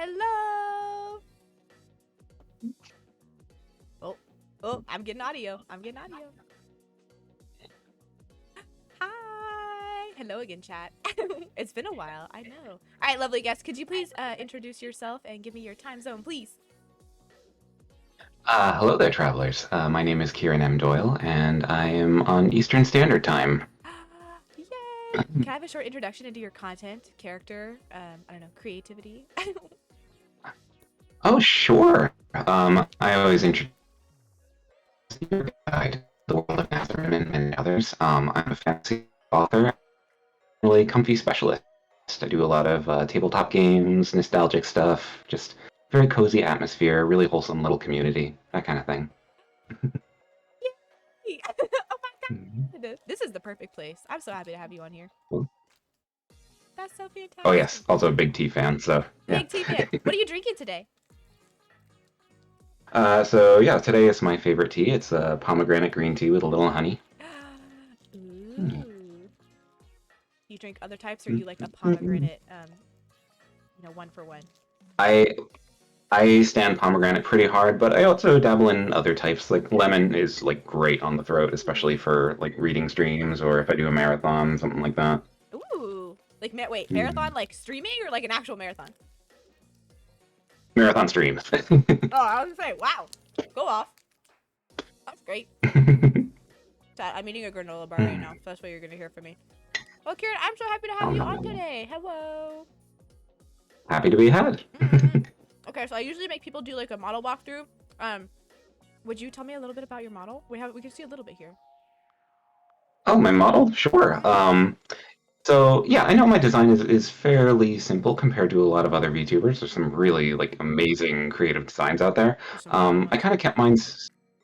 Hello. Oh, oh, I'm getting audio. Hi. Hello again, chat. It's been a while. I know. All right, lovely guest. Could you please introduce yourself and give me your time zone, please? Hello there, travelers. My name is Kieran M. Doyle, and I am on Eastern Standard Time. Yay! Can I have a short introduction into your content, character, I don't know, creativity? Oh, sure. I always introduce your guide, The World of Nazareth, and many others. I'm a fantasy author, really comfy specialist. I do a lot of tabletop games, nostalgic stuff, just very cozy atmosphere, really wholesome little community, that kind of thing. Yay! Oh Mhm. my god! This is the perfect place. I'm so happy to have you on here. Cool. That's so Oh, yes, fantastic. also a big tea fan, so yeah. Big T fan. What are you drinking today? So yeah, today is my favorite tea. It's pomegranate green tea with a little honey. Ooh. You drink other types, or you like a Mm. pomegranate, one for one? I I stand pomegranate pretty hard, but I also dabble in other types. Like lemon is like great on the throat, especially Ooh. for like reading streams or if I do a marathon, something like that. Ooh. Like, wait, Mm. marathon, like streaming or like an actual marathon? Marathon streams. Oh, I was gonna say, wow. Go off. That's great. I'm eating a granola bar right now, so that's what you're gonna hear from me. Well, Kieran, I'm so happy to have Oh, you no, on no, no. today. Hello. Happy to be had. Okay, so I usually make people do like a model walkthrough. Um, would you tell me a little bit about your model? We can see a little bit here. Oh, my model? Sure. Yeah. So yeah, I know my design is fairly simple compared to a lot of other VTubers. There's some really like amazing creative designs out there. There's some great I ones. kind of kept mine,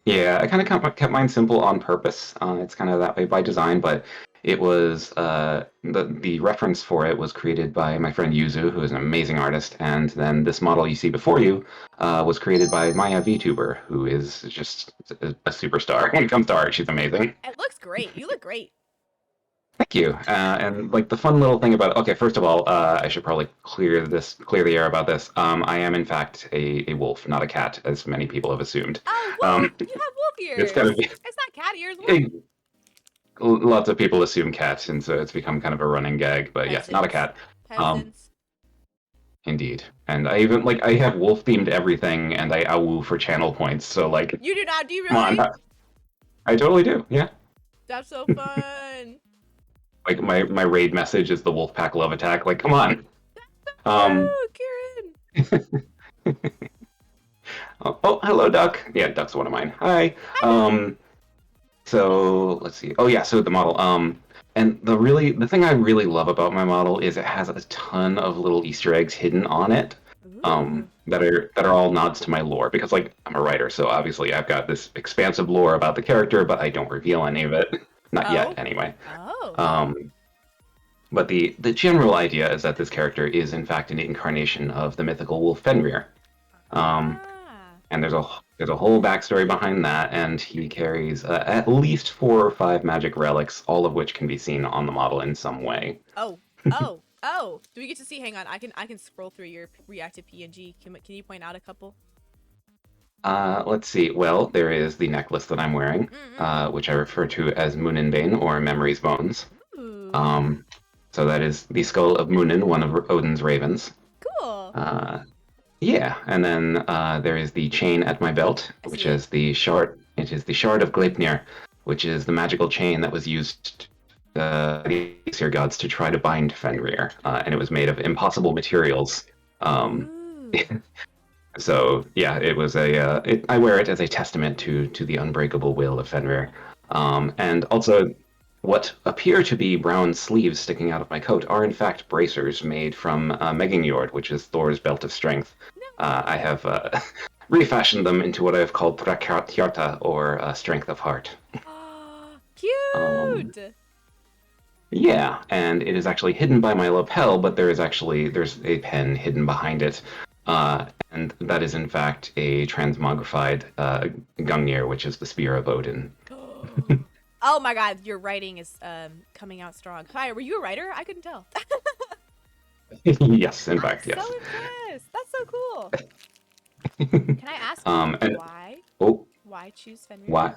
yeah, I kind of kept mine simple on purpose. It's kind of that way by design, but it was the reference for it was created by my friend Yuzu, who is an amazing artist, and then this model you see before you was created by Maya VTuber, who is just a superstar when it comes to art. She's amazing. It looks great. You look great. Thank you. And like the fun little thing about okay, first of all, I should probably clear the air about this. I am in fact a wolf, not a cat, as many people have assumed. Oh, Um, wolf! You have wolf it's kind of ears. It's not cat ears. What? lots of people assume cat, and so it's become kind of a running gag. But yes, not a Peasants. cat. Um, Peasants. indeed. And I even like I have wolf themed everything, and I owl for channel points. So like, You do not, do you come on, really? I totally do. Yeah. That's so fun. Like my raid message is the wolf pack love attack. Like, come on. Um, Cute, Kieran. oh, hello, Duck. Yeah, Duck's one of mine. Hi. Hi. Um, so let's see. Oh yeah, so the model. And the thing I really love about my model is it has a ton of little Easter eggs hidden on it. Ooh. That are all nods to my lore because like I'm a writer, so obviously I've got this expansive lore about the character, but I don't reveal any of it. Not yet, Oh. anyway. Oh. Um, but the general idea is that this character is in fact an incarnation of the mythical wolf Fenrir. Um, Ah. and there's a whole backstory behind that, and he carries at least 4 or 5 magic relics, all of which can be seen on the model in some way. Oh. Oh. Oh. Do we get to see? Hang on. I can scroll through your reactive PNG. Can you point out a couple? Let's see. Well, there is the necklace that I'm wearing, Mm-mm. which I refer to as Muninbane or Memory's Bones. Ooh. Um, so that is the skull of Munin, one of Odin's ravens. Cool. Uh, yeah, and then there is the chain at my belt, I which see it. is the shard. It is the shard of Gleipnir, which is the magical chain that was used the Aesir gods to try to bind Fenrir, and it was made of impossible materials. Um, Ooh. so yeah, it was I wear it as a testament to the unbreakable will of Fenrir, and also what appear to be brown sleeves sticking out of my coat are in fact bracers made from Megingjord, which is Thor's belt of strength. No I way. have refashioned them into what I have called Trakjarta, or strength of heart. Ah, Um, cute. Yeah, and it is actually hidden by my lapel, but there's a pen hidden behind it, and that is in fact a transmogrified Gungnir, which is the spear of Odin. Oh my god, your writing is coming out strong. Hi, were you a writer? I couldn't tell. Yes, in I'm fact, so yes. impressed. That's so so cool. Can I ask And why? oh, Why choose Fenrir? why?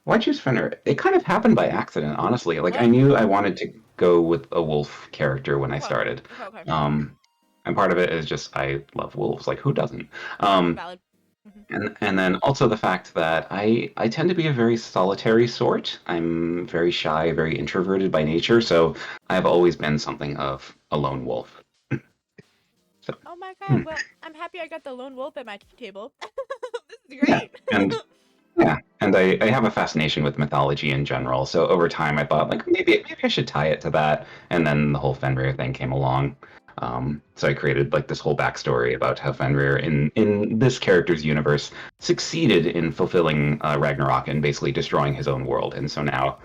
Why choose Fenrir? It kind of happened by accident, honestly. Like I Oh, knew I wanted to go with a wolf character when I okay. started. Okay, okay. Um, and part of it is just I love wolves. Like who doesn't? Um, Valid. Hmm. and then also the fact that I tend to be a very solitary sort. I'm very shy, very introverted by nature, so I've always been something of a lone wolf. So, Oh my god. hmm, Well, I'm happy I got the lone wolf at my tea table. This is yeah, great. and yeah, and I have a fascination with mythology in general. So over time, I thought like maybe I should tie it to that, and then the whole Fenrir thing came along. So I created like this whole backstory about how Fenrir in this character's universe succeeded in fulfilling Ragnarok and basically destroying his own world. And so now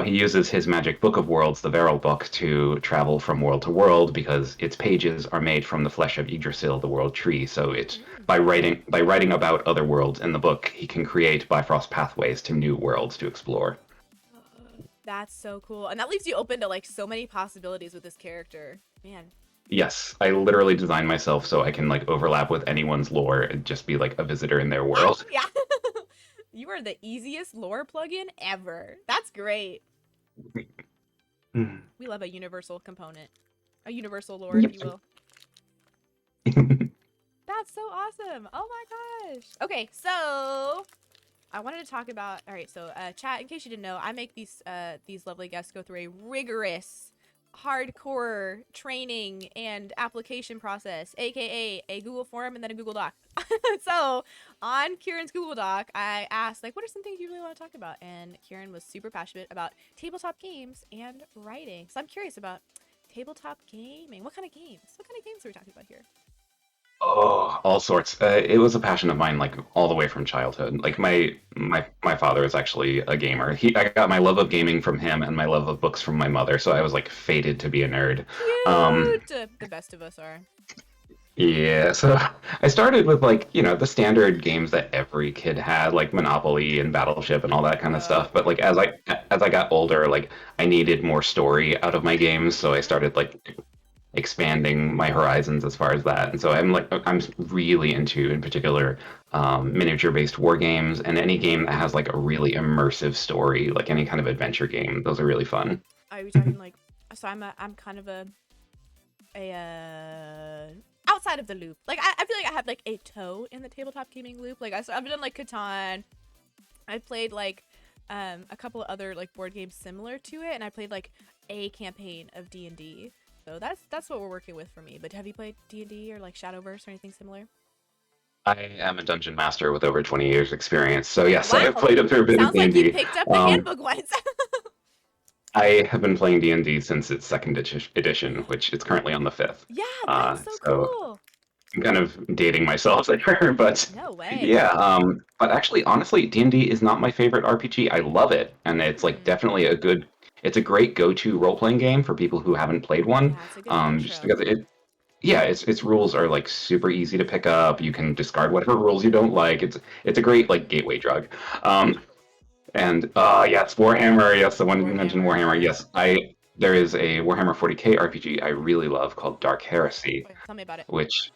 he uses his magic book of worlds, the Veril book, to travel from world to world because its pages are made from the flesh of Yggdrasil, the world tree. So it's Mm. by writing about other worlds in the book, he can create Bifrost pathways to new worlds to explore. That's so cool. And that leaves you open to like so many possibilities with this character. Man. Yes, I literally designed myself so I can like overlap with anyone's lore and just be like a visitor in their world. Yeah. You are the easiest lore plugin ever. That's great. Mm. We love a universal component. A universal lore, if Yep. you will. That's so awesome. Oh my gosh. Okay, so I wanted to talk about. All right, so chat. In case you didn't know, I make these lovely guests go through a rigorous, hardcore training and application process, aka a Google form and then a Google Doc. So on Kieran's Google Doc, I asked like, what are some things you really want to talk about? And Kieran was super passionate about tabletop games and writing. So I'm curious about tabletop gaming. What kind of games? What kind of games are we talking about here? Oh, all sorts. It was a passion of mine, like all the way from childhood. Like my father is actually a gamer. I got my love of gaming from him, and my love of books from my mother. So I was like fated to be a nerd. Um, Cute. The best of us are. yeah. So I started with like the standard games that every kid had, like Monopoly and Battleship and all that kind of stuff. But like as I got older, like I needed more story out of my games, so I started like expanding my horizons as far as that. And so I'm really into, in particular, miniature-based war games and any game that has like a really immersive story, like any kind of adventure game. Those are really fun. Are we talking like? So I'm kind of a outside of the loop. Like I feel like I have like a toe in the tabletop gaming loop. Like I've done like Catan. I've played like a couple of other like board games similar to it, and I played like a campaign of D&D. So that's what we're working with for me. But have you played D&D or like Shadowverse or anything similar? I am a dungeon master with over 20 years experience. So yes, I have Wow. played a fair bit of Sounds like you D&D. picked up the Um, handbook once. I have been playing D&D since its second edition, which is currently on the fifth. Yeah, that is so So cool. I'm kind of dating myself there, but No way. yeah. But actually, honestly, D&D is not my favorite RPG. I love it, and it's like Hmm. definitely a good. It's a great go-to role-playing game for people who haven't played one. Yeah, it's a good Just intro. because yeah, its rules are like super easy to pick up. You can discard whatever rules you don't like. It's a great like gateway drug. Um, and yes, Warhammer. Yes, the one you mentioned, Warhammer. Warhammer. Yes, I there is a Warhammer 40K RPG I really love called Dark Heresy, Wait, tell me about it. which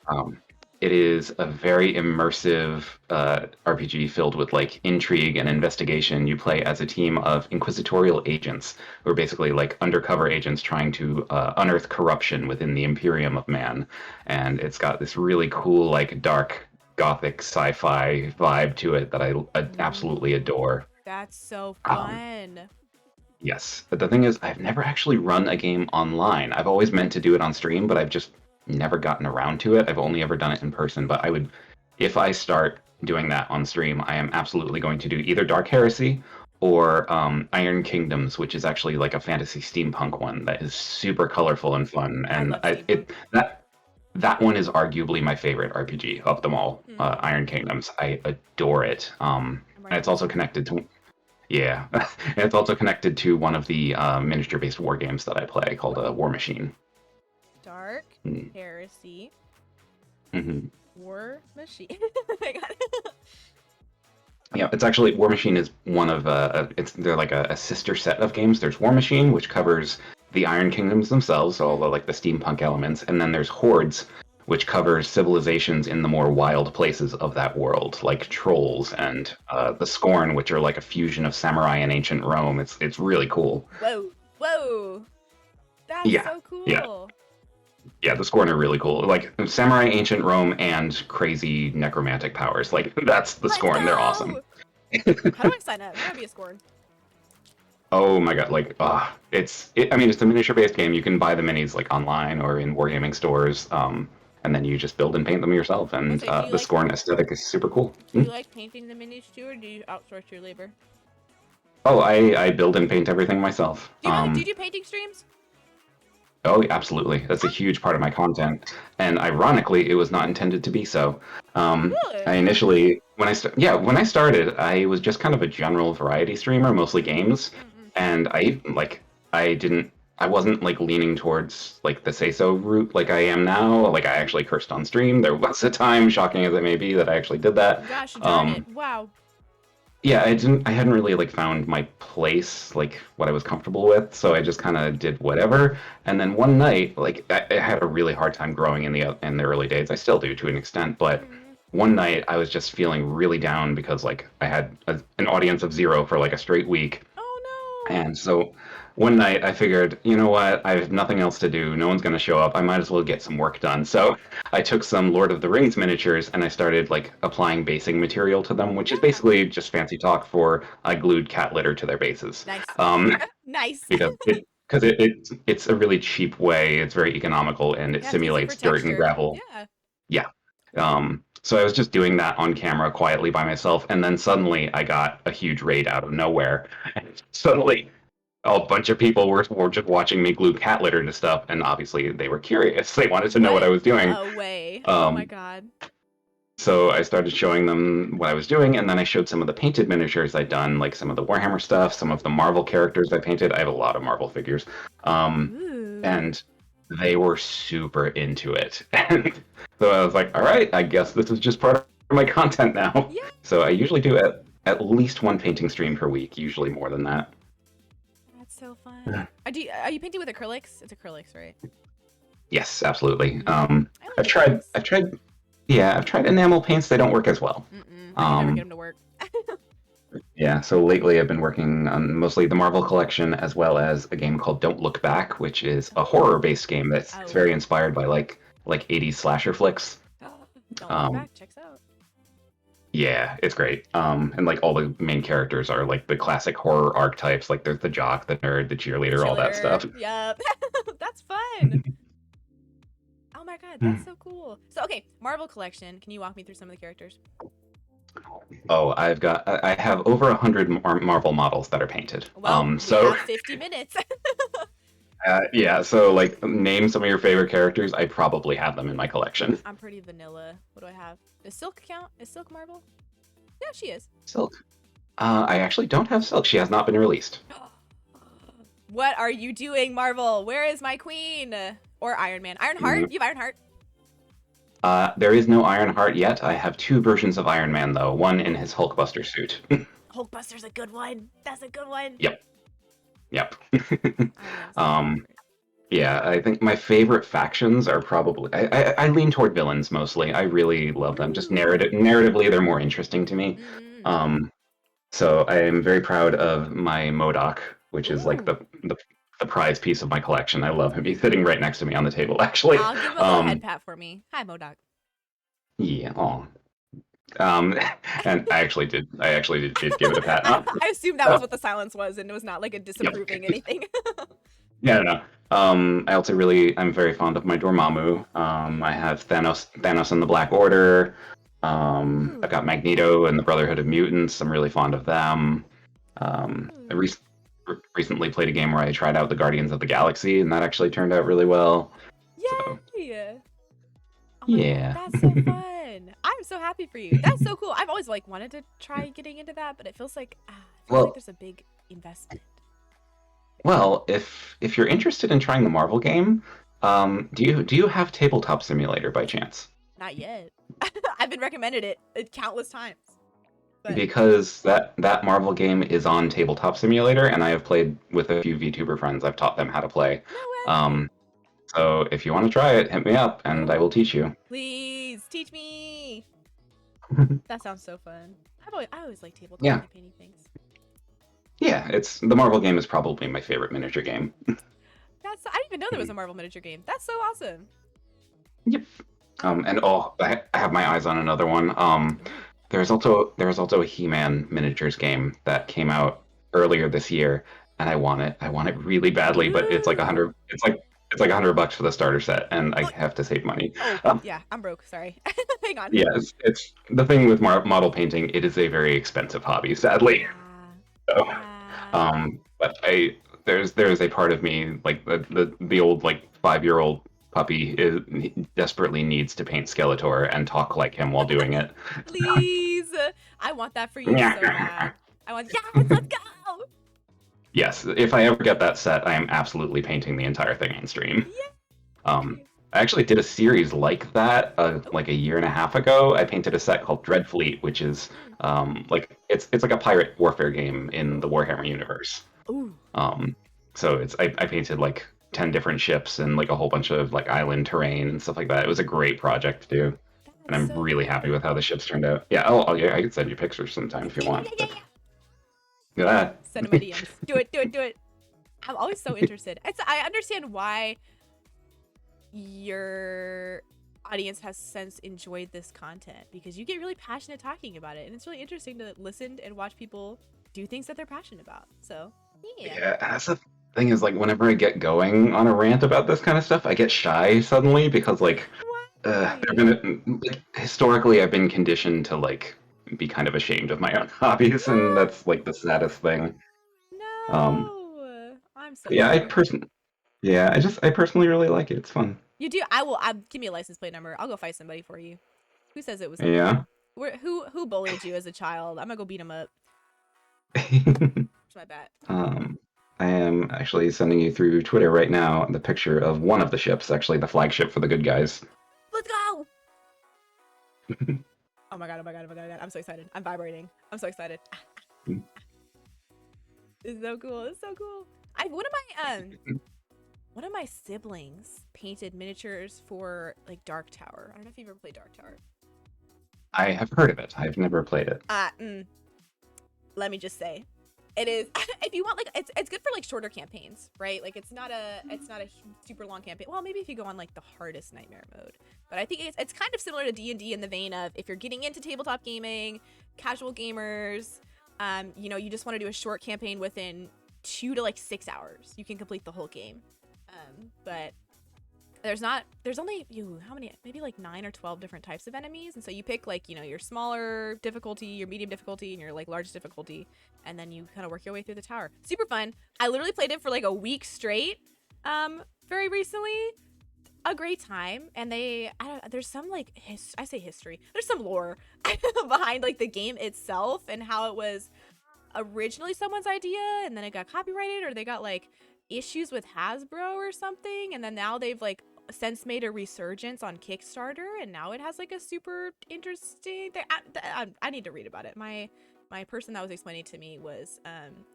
it is a very immersive RPG filled with like intrigue and investigation. You play as a team of inquisitorial agents who are basically like undercover agents trying to unearth corruption within the Imperium of Man, and it's got this really cool like dark gothic sci-fi vibe to it that I absolutely Ooh, adore. that's so Um, fun. Yes, but the thing is, I've never actually run a game online. I've always meant to do it on stream, but I've just never gotten around to it. I've only ever done it in person. But if I start doing that on stream, I am absolutely going to do either Dark Heresy or Iron Kingdoms, which is actually like a fantasy steampunk one that is super colorful and fun. I And love steampunk. that one is arguably my favorite RPG of them all. Hmm. Iron Kingdoms, I adore it. I'm And writing it's this also down. connected to yeah, and it's also connected to one of the miniature-based war games that I play called War Machine. Dark Mm-hmm. Heresy Mm-hmm. War Machine. I got it. Yeah, it's actually War Machine is one of they're like a sister set of games. There's War Machine, which covers the Iron Kingdoms themselves, so all the like the steampunk elements, and then there's Hordes, which covers civilizations in the more wild places of that world, like trolls and the Scorn, which are like a fusion of samurai and ancient Rome. It's really cool. Whoa, whoa, that's Yeah, so yeah, cool. yeah. The Scorn are really cool. Like samurai, ancient Rome, and crazy necromantic powers. Like that's the Let's Scorn. They're awesome. go. How do I sign up? I want to be a Scorn. Oh my god! Like, I mean, it's a miniature-based game. You can buy the minis like online or in wargaming stores, and then you just build and paint them yourself. I And say, do you the like Scorn aesthetic is super cool. do you like painting the minis too, or do you outsource your labor? Oh, I build and paint everything myself. Do you do painting streams? Oh, absolutely. That's a huge part of my content. And ironically, it was not intended to be so. I Really? initially, when I started, I was just kind of a general variety streamer, mostly games. Mm-mm. And I didn't, I wasn't like leaning towards like the say so route like I am now. Like I actually cursed on stream. There was a time, shocking as it may be, that I actually did that. Gosh darn it! Um, Wow. yeah, I hadn't really like found my place, like what I was comfortable with, so I just kind of did whatever. And then one night, like I had a really hard time growing in the early days. I still do to an extent, but Mm. one night I was just feeling really down because like I had an audience of zero for like a straight week. Oh And so one night I figured, you know what? I have nothing else to do. No one's going to show up. I might as well get some work done. So I took some Lord of the Rings miniatures and I started like applying basing material to them, which no! is Yeah. basically just fancy talk for I glued cat litter to their bases. Nice. Um, Nice. it's a really cheap way. It's very economical and it Yeah, it's easy for simulates dirt and texture. gravel. Yeah. Yeah. So I was just doing that on camera quietly by myself, and then suddenly I got a huge raid out of nowhere. And suddenly a bunch of people were just watching me glue cat litter to stuff, and obviously they were curious. They wanted to know what What? I was doing. A way. Oh my Um, god. so I started showing them what I was doing, and then I showed some of the painted miniatures I'd done, like some of the Warhammer stuff, some of the Marvel characters I painted. I have a lot of Marvel figures. Ooh. And they were super into it. And so I was like, all right, I guess this is just part of my content now. Yeah. So I usually do at least one painting stream per week, usually more than that. That's so fun. Are you painting with acrylics? It's acrylics, right? Yes, absolutely. I I've like acrylics. I've tried enamel paints. They don't work as well. I can never get Um, them to work. yeah, so lately I've been working on mostly the Marvel collection as well as a game called Don't Look Back, which is a horror-based game that's it's Oh. very inspired by like 80s slasher flicks. Don't look Um, back. Checks out. Yeah, it's great. And like all the main characters are like the classic horror archetypes. Like there's the jock, the nerd, the cheerleader, all that stuff. Yep. That's fun. Oh my god, that's so cool. So okay, Marvel collection. Can you walk me through some of the characters? Oh, I have over 100 Marvel models that are painted. Well, we So have 50 minutes. yeah, so like name some of your favorite characters. I probably have them in my collection. I'm pretty vanilla. What do I have? Does Silk count? Is Silk Marvel? Yeah, she is. Silk. I actually don't have Silk. She has not been released. What are you doing, Marvel? Where is my queen? Or Iron Man? Ironheart? You have Ironheart? There is no Ironheart yet. I have two versions of Iron Man though. One in his Hulkbuster suit. Hulkbuster's a good one. That's a good one. Yep. Yep. Iron Man's Yeah, I think my favorite factions are probably I lean toward villains mostly. I really love them. Just narratively, they're more interesting to me. Mm. So I am very proud of my MODOK, which is like the prize piece of my collection. I love him. He's sitting right next to me on the table, actually. I'll give him a little head pat for me. Hi, Modoc. Yeah. Oh. And I actually did give it a pat. I assumed that was what the silence was, and it was not like a disapproving anything. Yeah, no. I'm very fond of my Dormammu. I have Thanos and the Black Order. I've got Magneto and the Brotherhood of Mutants. I'm really fond of them. I recently played a game where I tried out the Guardians of the Galaxy, and that actually turned out really well. So, Yay! Oh yeah. God, that's so fun. I'm so happy for you. That's so cool. I've always like wanted to try getting into that, but it feels like there's a big investment. Well, if you're interested in trying the Marvel game, do you have Tabletop Simulator by chance? Not yet. I've been recommended it countless times. But... Because that Marvel game is on Tabletop Simulator, and I have played with a few VTuber friends. I've taught them how to play. No way. So if you want to try it, hit me up and I will teach you. Please teach me. That sounds so fun. I always like tabletop Yeah, campaigning things. yeah. It's the Marvel game is probably my favorite miniature game. I didn't even know there was a Marvel miniature game. That's so awesome. Yep. I love And that. I have my eyes on another one. Ooh. There's also a He-Man miniatures game that came out earlier this year, and I want it. I want it really badly, but it's like a Ooh. hundred. It's like $100 for the starter set, and I Oh, have to save money. oh, Um, yeah. I'm broke. Sorry. Hang on. yeah, it's the thing with model painting. It is a very expensive hobby, sadly. Yeah. So, Yeah. but there's a part of me like the old like 5-year-old puppy desperately needs to paint Skeletor and talk like him while doing it. Please. I want that for you so bad. I want. Yes. Let's go. Yes, if I ever get that set, I am absolutely painting the entire thing on stream. Um, Yay. I actually did a series like that Oh. like a year and a half ago. I painted a set called Dreadfleet, which is Mm. like it's like a pirate warfare game in the Warhammer universe. Ooh. Um, so I painted like 10 different ships and like a whole bunch of like island terrain and stuff like that. It was a great project to do, and That's I'm so really happy cool. with how the ships turned out. Yeah, yeah, I can send you pictures sometime if you Yeah, yeah, want. yeah, yeah, yeah. Yeah. Send in my DMs. Do it. Do it. Do it. I'm always so interested. I understand why your audience has since enjoyed this content because you get really passionate talking about it, and it's really interesting to listen and watch people do things that they're passionate about. So, yeah. Yeah, that's the thing is like whenever I get going on a rant about this kind of stuff, I get shy suddenly because like there've Why? been like, historically I've been conditioned to like be kind of ashamed of my own hobbies, and No. that's like the saddest thing. Um, No. I'm so yeah, sorry. I personally really like it. It's fun. You do. I will. Give me a license plate number. I'll go fight somebody for you. Who says it was okay? Yeah. Who bullied you as a child? I'm gonna go beat him up. That's my bet. um, I am actually sending you through Twitter right now the picture of one of the ships, actually the flagship for the good guys. Let's go. Oh my god. Oh my god. Oh my god. Oh my god. I'm so excited. I'm vibrating. I'm so excited. It's so cool. It's so cool. I one of my siblings painted miniatures for like Dark Tower. I don't know if you've ever played Dark Tower. I have heard of it. I've never played it. Uh, mm, Let me just say, it is if you want like it's good for like shorter campaigns, right? Like it's not a super long campaign. Well, maybe if you go on like the hardest nightmare mode, but I think it's kind of similar to D&D in the vein of if you're getting into tabletop gaming, casual gamers, you just want to do a short campaign within 2 to like 6 hours. You can complete the whole game. But there's only how many, maybe like 9 or 12 different types of enemies, and so you pick like your smaller difficulty, your medium difficulty, and your like largest difficulty, and then you kind of work your way through the tower. Super fun. I literally played it for like a week straight very recently. A great time. And there's some like I say history, there's some lore behind like the game itself and how it was originally someone's idea and then it got copyrighted, or they got like issues with Hasbro or something, and then now they've like since made a resurgence on Kickstarter, and now it has like a super interesting thing. I need to read about it. My person that was explaining to me was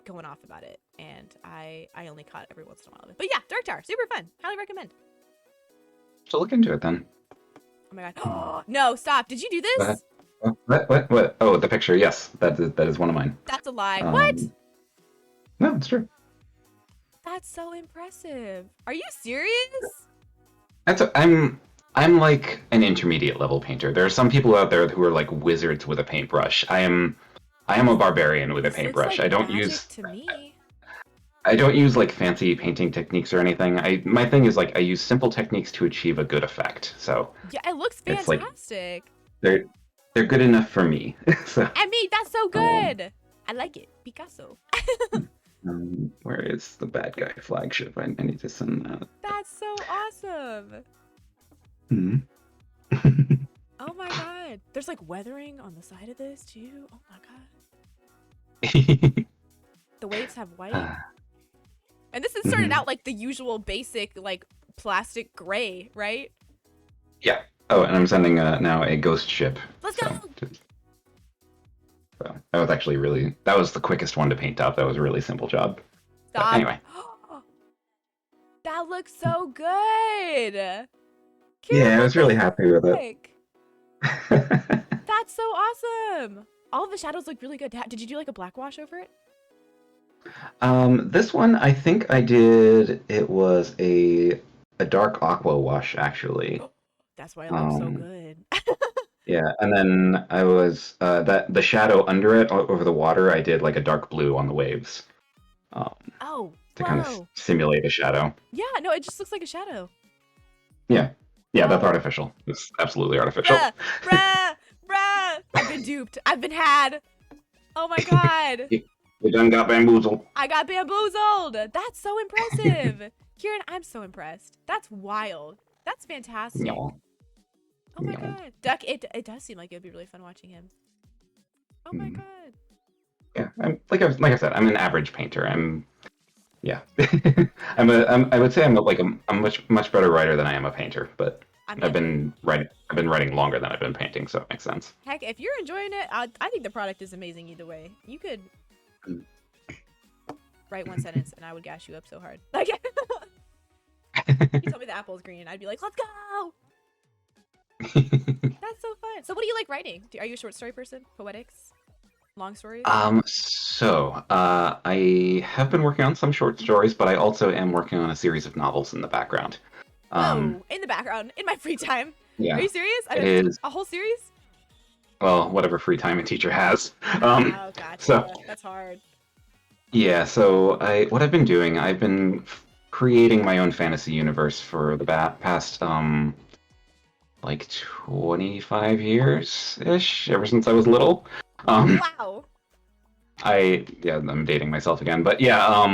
going off about it, and I only caught every once in a while of it. But yeah, Dark Tower, super fun. Highly recommend. So look into it then. Oh my god. No, stop. Did you do What? this? What? Oh, the picture. Yes, that is one of mine. That's a lie. What? Um, no, it's true. That's so impressive. Are you serious? I'm like an intermediate level painter. There are some people out there who are like wizards with a paintbrush. I am a barbarian with a This looks paintbrush. like magic to me. I don't use like fancy painting techniques or anything. My thing is like I use simple techniques to achieve a good effect. So Yeah, it looks it's like fantastic. they're they're good enough for me. So I mean, that's so um, good. I like it. Picasso. where is the bad guy flagship? I need to send that. That's so awesome. Hmm. Oh my god. There's like weathering on the side of this too. Oh my god. The waves have white. And this is started Mhm. out like the usual basic like plastic gray, right? Yeah. Oh, and I'm sending now a ghost ship. Let's So, go. so that was actually that was the quickest one to paint up. That was a really simple job. But Stop. anyway. That That looks so good. Kieran, Yeah, I what was really the happy with heck? it. That's so awesome. All of the shadows look really good. Did you do like a black wash over it? This one, I think I did. It was a dark aqua wash, actually. That's why it looks so Um, good. yeah, and then I was that the shadow under it over the water. I did like a dark blue on the waves, um, Oh, to kind of whoa. simulate a shadow. Yeah, no, it just looks like a shadow. Yeah, yeah, that's Oh, artificial. It's absolutely artificial. bruh, bruh, bruh. I've been duped. I've been had. Oh my god. you, you done got bamboozled. I got bamboozled. That's so impressive. Kieran, I'm so impressed. That's wild. That's fantastic. No, Oh my no. god. Duck, it does seem like it would be really fun watching him. Oh my Mm. god. Yeah, like I said, I'm an average painter. Yeah. I would say I'm much better writer than I am a painter, but I mean, I've been writing longer than I've been painting, so it makes sense. heck, if you're enjoying it, I think the product is amazing either way. You could Mm. write one sentence and I would gas you up so hard. Like, you told me the apple's green, I'd be like, let's go. That's so fun. So what do you like writing? Are you a short story person? Poetics? Long stories? I have been working on some short stories, but I also am working on a series of novels in the background. Um, Whoa, in the background, in my free time. Are yeah, you serious? it is, A whole series? well, whatever free time a teacher has. Um, Oh, so gotcha. That's hard. yeah, so What I've been doing, I've been creating my own fantasy universe for the past like 25 years ish, ever since I was little. Um, Wow. I'm dating myself again, but yeah,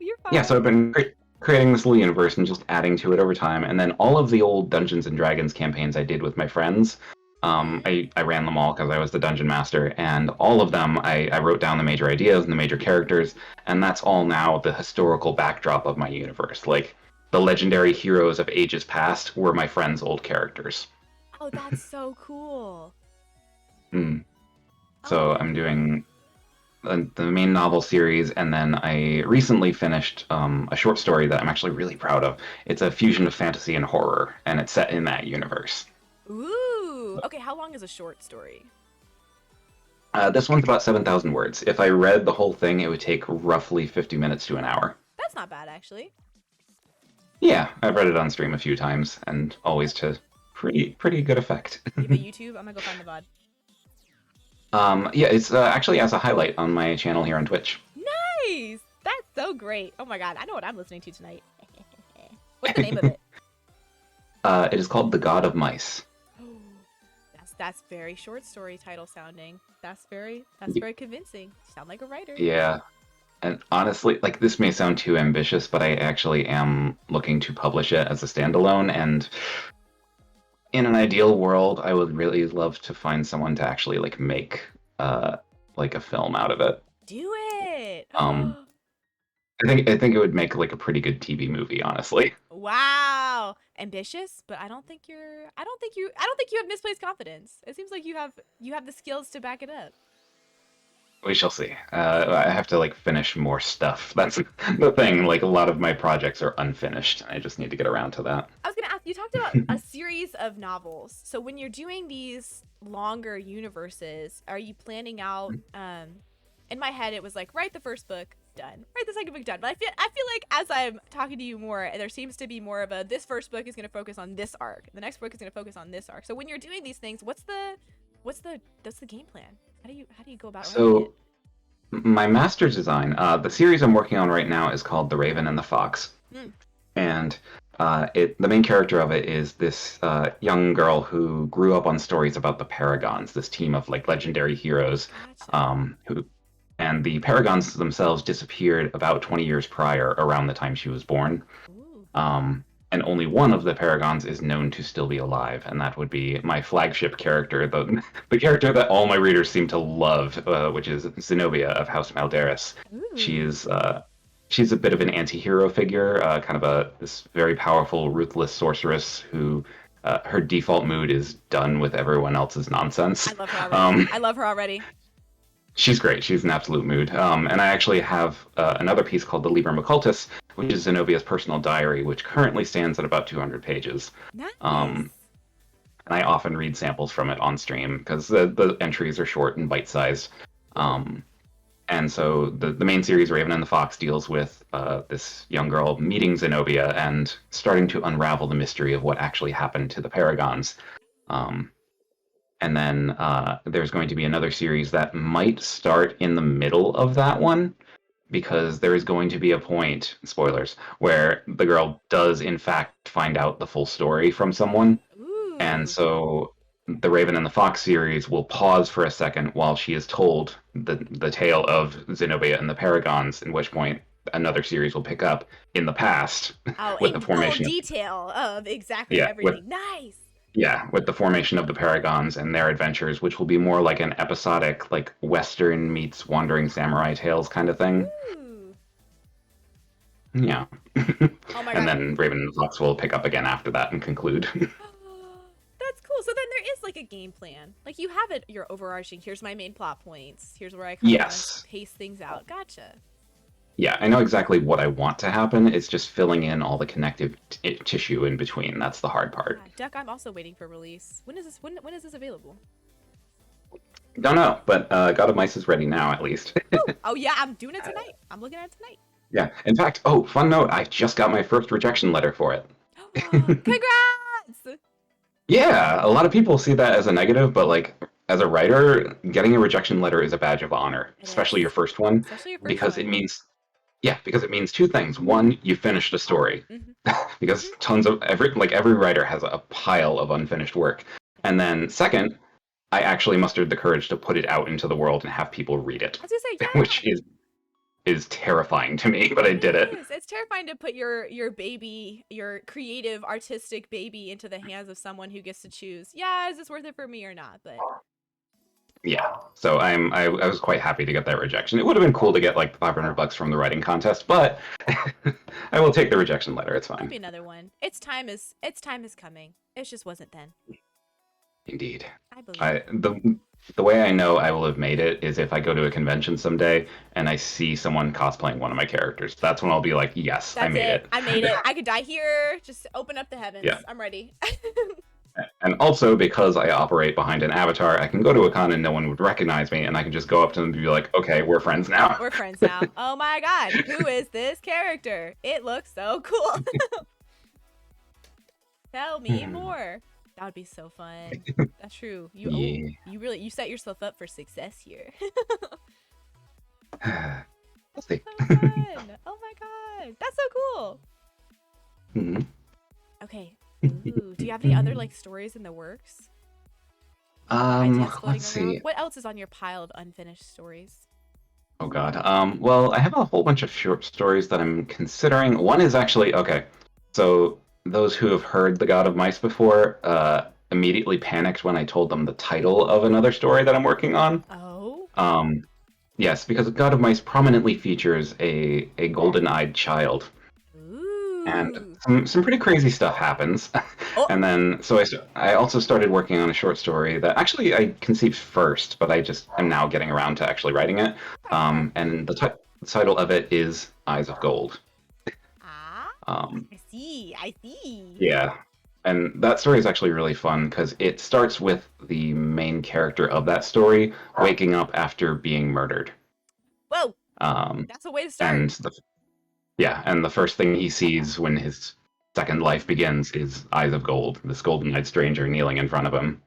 You're yeah. So fine. I've been creating this little universe and just adding to it over time, and then all of the old Dungeons and Dragons campaigns I did with my friends. I ran them all because I was the dungeon master, and all of them I wrote down the major ideas and the major characters, and that's all now the historical backdrop of my universe. Like the legendary heroes of ages past were my friends' old characters. Oh, that's so cool. Hmm. Oh So my I'm god. doing the main novel series, and then I recently finished a short story that I'm actually really proud of. It's a fusion of fantasy and horror, and it's set in that universe. Ooh. Okay, how long is a short story? This one's about 7,000 words. If I read the whole thing, it would take roughly 50 minutes to an hour. That's not bad, actually. Yeah, I've read it on stream a few times, and always to pretty good effect. You have a YouTube? I'm gonna go find the VOD. Yeah, it's actually as a highlight on my channel here on Twitch. Nice! That's so great. Oh my god, I know what I'm listening to tonight. What's the name of it? It is called The God of Mice. That's very short story title sounding. That's very convincing. You sound like a writer. Yeah, and honestly, like this may sound too ambitious, but I actually am looking to publish it as a standalone. And in an ideal world, I would really love to find someone to actually make uh like a film out of it. Do it. Um, I think it would make like a pretty good TV movie, honestly. Wow. Ambitious, but I don't think you have misplaced confidence. It seems like you have the skills to back it up. We shall see. I have to finish more stuff. That's the thing. Like a lot of my projects are unfinished. I just need to get around to that. I was gonna ask, you talked about a series of novels. So when you're doing these longer universes, are you planning out in my head it was like write the first book, done. Write the second book, done. But I feel like as I'm talking to you more, there seems to be more of a this first book is gonna focus on this arc. The next book is gonna focus on this arc. So when you're doing these things, what's the game plan? How do you go about writing it? So my master's design, the series I'm working on right now is called The Raven and the Fox, Hmm, and the main character of it is this young girl who grew up on stories about the Paragons, this team of legendary heroes, gotcha. who and the Paragons themselves disappeared about 20 years prior, around the time she was born. Ooh. And only one of the Paragons is known to still be alive, and that would be my flagship character, the character that all my readers seem to love, which is Zenobia of House Malderis. Ooh. She's a bit of an anti-hero figure, kind of this very powerful, ruthless sorceress who her default mood is done with everyone else's nonsense. I love her already. Um, I love her already. She's great. She's an absolute mood. And I actually have another piece called The Librum Occultus, which is Zenobia's personal diary, which currently stands at about 200 pages. Nice. Um, and I often read samples from it on stream because the entries are short and bite-sized. Cool. And so the main series, Raven and the Fox, deals with this young girl meeting Zenobia and starting to unravel the mystery of what actually happened to the Paragons. Um, and then there's going to be another series that might start in the middle of that one, because there is going to be a point, spoilers, where the girl does in fact find out the full story from someone. And Ooh. so the Raven and the Fox series will pause for a second while she is told the tale of Zenobia and the Paragons, in which point another series will pick up in the past Oh, with the in full formation of detail of exactly yeah, with everything. Nice. with the formation of the Paragons and their adventures, which will be more like an episodic, like Western meets Wandering Samurai Tales kind of thing. Ooh. Yeah. Oh my And god. then Raven and the Fox will pick up again after that and conclude. That's cool. So then there is like a game plan. Like you have it, your overarching, here's my main plot points. Here's where I kind of want to Yes. pace things out. Gotcha. Yeah, I know exactly what I want to happen. It's just filling in all the connective tissue in between. That's the hard part. Duck, I'm also waiting for release. When is this when is this available? Don't know, but God of Mice is ready now, at least. Woo! Oh yeah, I'm doing it tonight. I'm looking at it tonight. Yeah. In fact, oh, fun note, I just got my first rejection letter for it. Congrats! Yeah, a lot of people see that as a negative, but like as a writer, getting a rejection letter is a badge of honor, It especially your is. first one, Especially your first because one. it means yeah, because it means two things. One, you finished a story, Mm-hmm. because tons of every writer has a pile of unfinished work. And then second, I actually mustered the courage to put it out into the world and have people read it, I was gonna say, which yeah. is terrifying to me, but I did it. It is. It's terrifying to put your baby, your creative, artistic baby into the hands of someone who gets to choose. Yeah, is this worth it for me or not? But Yeah, so I was quite happy to get that rejection. It would have been cool to get like $500 from the writing contest, but I will take the rejection letter. It's there'll fine. be another one. Its time is coming. It just wasn't then. Indeed. I believe. The way I know I will have made it is if I go to a convention someday and I see someone cosplaying one of my characters. That's when I'll be like, yes, I That's made it. it. I made it. I could die here. Just open up the Yeah. heavens. I'm ready. And also because I operate behind an avatar, I can go to a con and no one would recognize me, and I can just go up to them and be like, okay, we're friends now. We're friends now. Oh my god, who is this character? It looks so cool. Tell me more. That would be so fun. That's true. Yeah. You really you set yourself up for success here. Let's see. So fun. Oh my god. That's so cool. Mhm. Okay. Ooh, do you have any other like stories in the works? Ideas floating Let's around? see. What else is on your pile of unfinished stories? Oh God. Well, I have a whole bunch of short stories that I'm considering. One is actually okay. So those who have heard The God of Mice before, immediately panicked when I told them the title of another story that I'm working on. Oh. Yes, because God of Mice prominently features a golden-eyed child, and Ooh. some pretty crazy stuff happens. Oh. And then so I also started working on a short story that actually I conceived first, but I just am now getting around to actually writing it. And the title of it is Eyes of Gold. Ah. Um, I see. I see. yeah, and that story is actually really fun because it starts with the main character of that story waking up after being murdered. Whoa. Um, That's a way to and start. and the first thing he sees when his second life begins is Eyes of Gold, this golden-eyed stranger kneeling in front of him.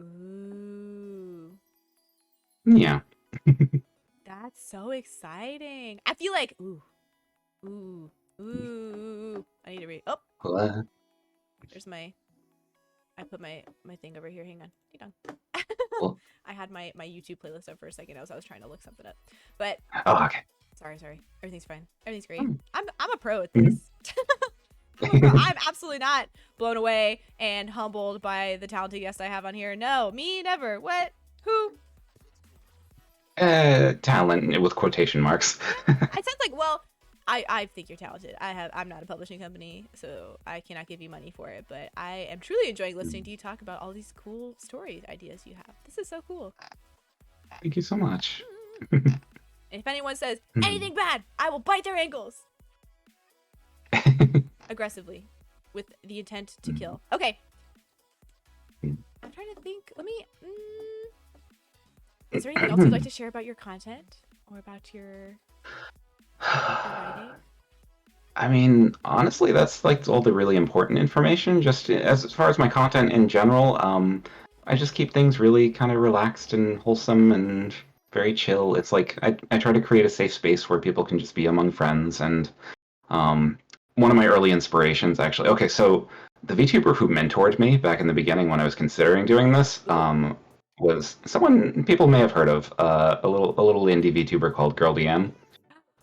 Ooh. Yeah. That's so exciting. I feel like ooh, ooh. I need to read. Oh, What? there's my. I put my thing over here. Hang on. Well, I had my YouTube playlist up for a second. I was trying to look something up, but oh, okay. sorry. Everything's fine. Everything's great. Hmm. I'm a pro at Mhm. this. I'm a pro. I'm absolutely not blown away and humbled by the talented guests I have on here. No, me never. What? Who? Talent with quotation marks. It sounds like, well, I think you're talented. I'm not a publishing company, so I cannot give you money for it, but I am truly enjoying listening to you talk about all these cool story ideas you have. This is so cool. Thank you so much. If anyone says anything bad, I will bite their ankles. aggressively with the intent to kill. Okay, I'm trying to think. Let me. Is there anything else you'd like to share about your content or about your writing? I mean, honestly, that's like all the really important information. Just as far as my content in general, I just keep things really kind of relaxed and wholesome and very chill. It's like I try to create a safe space where people can just be among friends. And um, one of my early inspirations, actually, okay, so the VTuber who mentored me back in the beginning when I was considering doing this, Ooh, was someone people may have heard of, a little indie VTuber called Girl DM.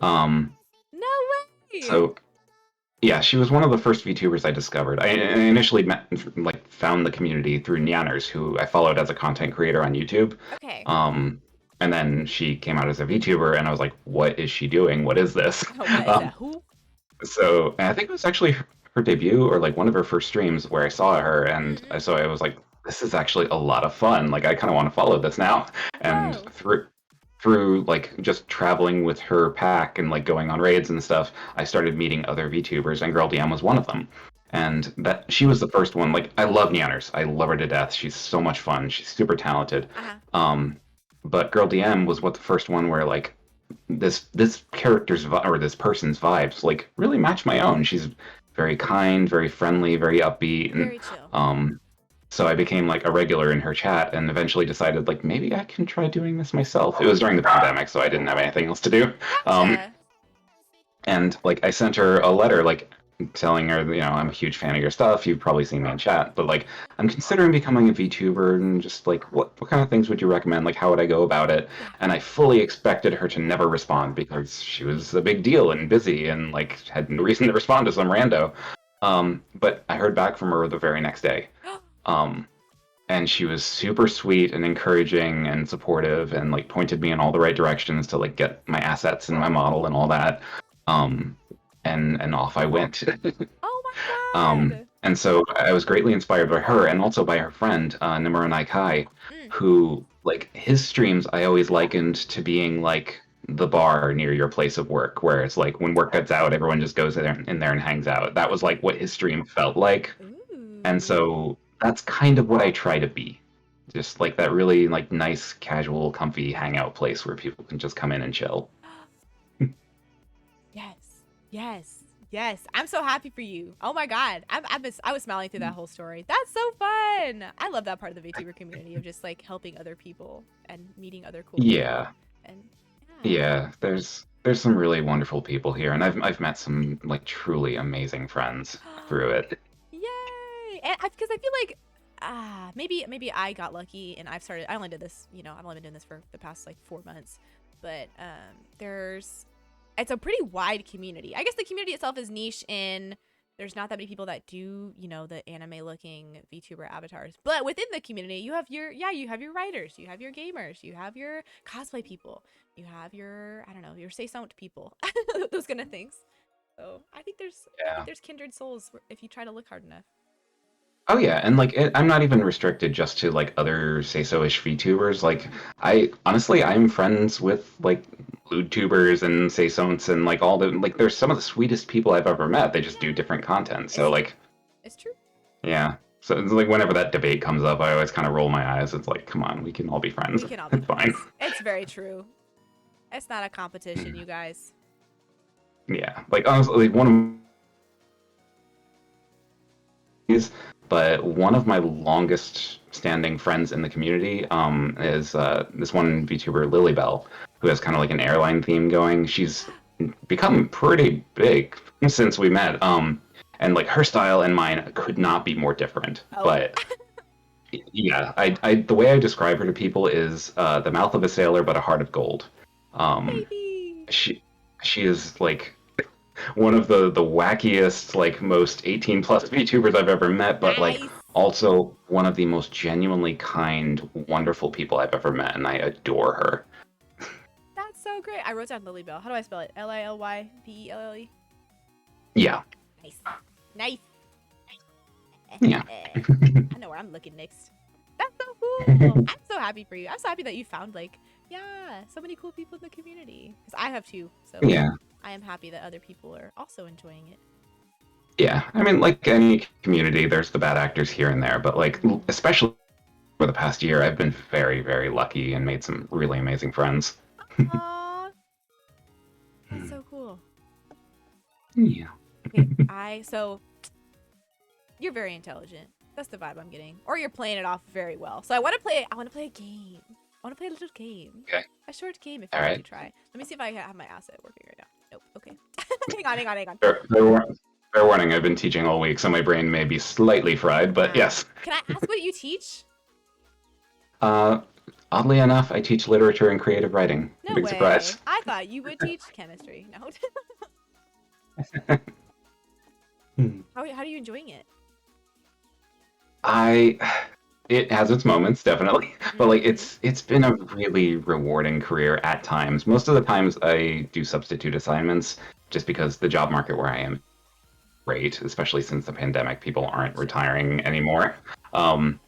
Um, no way! so yeah, she was one of the first VTubers I discovered. I initially found the community through Nyanners, who I followed as a content creator on YouTube. Okay. Um, and then she came out as a VTuber, and I was like, "What is she doing? What is this?" What is that? Um, Who? so I think it was actually her debut or like one of her first streams where I saw her, and Mm-mm. so I was like, "This is actually a lot of fun. Like, I kind of want to follow this now." And Whoa. through like just traveling with her pack and like going on raids and stuff, I started meeting other VTubers, and Girl DM was one of them. And that she was the first one. Like, I love Nyanners. I love her to death. She's so much fun. She's super talented. Uh-huh. Um, but Girl DM was what the first one where like this character's or this person's vibes like really match my own. She's very kind, very friendly, very upbeat, and Very chill. so I became like a regular in her chat, and eventually decided like maybe I can try doing this myself. It was during the pandemic, so I didn't have anything else to do. Um, Gotcha. and like I sent her a letter like telling her, I'm a huge fan of your stuff. You've probably seen me in chat, but like I'm considering becoming a VTuber, and just like what kind of things would you recommend? Like how would I go about it? Yeah. And I fully expected her to never respond because she was a big deal and busy and like had no reason to respond to some rando. But I heard back from her the very next day. Um, and she was super sweet and encouraging and supportive and like pointed me in all the right directions to like get my assets and my model and all that. Um, and off I went. Oh my god. And so I was greatly inspired by her and also by her friend, Nimuranai Kai, Mm. who, like, his streams I always likened to being like the bar near your place of work, where it's like when work gets out, everyone just goes in there and hangs out. That was like what his stream felt like. And Ooh. so that's kind of what I try to be. Just like that really like nice, casual, comfy hangout place where people can just come in and chill. Yes. Yes. Yes. I'm so happy for you. Oh my god. I was smiling through that whole story. That's so fun. I love that part of the VTuber community of just like helping other people and meeting other cool people. Yeah. And yeah. Yeah, there's some really wonderful people here, and I've met some like truly amazing friends through it. Yay! And because I feel like maybe I got lucky and I've started. I only did this, I've only been doing this for the past like 4 months, but it's a pretty wide community. I guess the community itself is niche in there's not that many people that do the anime looking VTuber avatars, but within the community you have your writers, you have your gamers, you have your cosplay people, you have your I don't know your say something people, those kind of things. So I think Yeah. there's kindred souls if you try to look hard enough. Oh yeah, and like I'm not even restricted just to like other say so-ish VTubers. Like I honestly I'm friends with like lewd tubers and say sonts and like all the like there's some of the sweetest people I've ever met. They just do Yeah, different content. So it's true. like It's true. yeah. So it's like whenever that debate comes up, I always kind of roll my eyes. It's like, come on, we can all be friends. We can all be It's fine. friends. It's very true. It's not a competition, you guys. Yeah. Like honestly, one of these, but one of my longest standing friends in the community is this one VTuber, Lilybell, who has kind of like an airline theme going. She's become pretty big since we met. And like her style and mine could not be more different. Oh, But yeah, the way I describe her to people is the mouth of a sailor, but a heart of gold. Um, baby. she she is like one of the wackiest, like most 18 plus VTubers I've ever met, but like Nice. also one of the most genuinely kind, wonderful people I've ever met, and I adore her. That's so great. I wrote down Lilybell. How do I spell it? Lilybelle? Yeah, Nice. Nice. yeah, I know where I'm looking next. That's so cool. I'm so happy for you. I'm so happy that you found so many cool people in the community. Because I have too. So yeah. I am happy that other people are also enjoying it. Yeah, I mean, like any community, there's the bad actors here and there, but like, Mm. especially for the past year, I've been very, very lucky and made some really amazing friends. Aw, that's Hmm. so cool. Yeah. Okay, so you're very intelligent. That's the vibe I'm getting. Or you're playing it off very well. So I want to play a game. I want to play a little game. Okay. A short game if All you'd like to right. try. Let me see if I have my asset working right now. Nope. Okay. hang on. Fair warning, I've been teaching all week, so my brain may be slightly fried, but yes. Can I ask what you teach? Uh, Oddly enough, I teach literature and creative writing. No Big way. surprise. I thought you would teach chemistry. No. Hmm. how are you enjoying it? I it has its moments, definitely, but like Mm-hmm. it's been a really rewarding career at times. Most of the times I do substitute assignments just because the job market where I am is great, especially since the pandemic, people aren't Gotcha. retiring anymore. Um,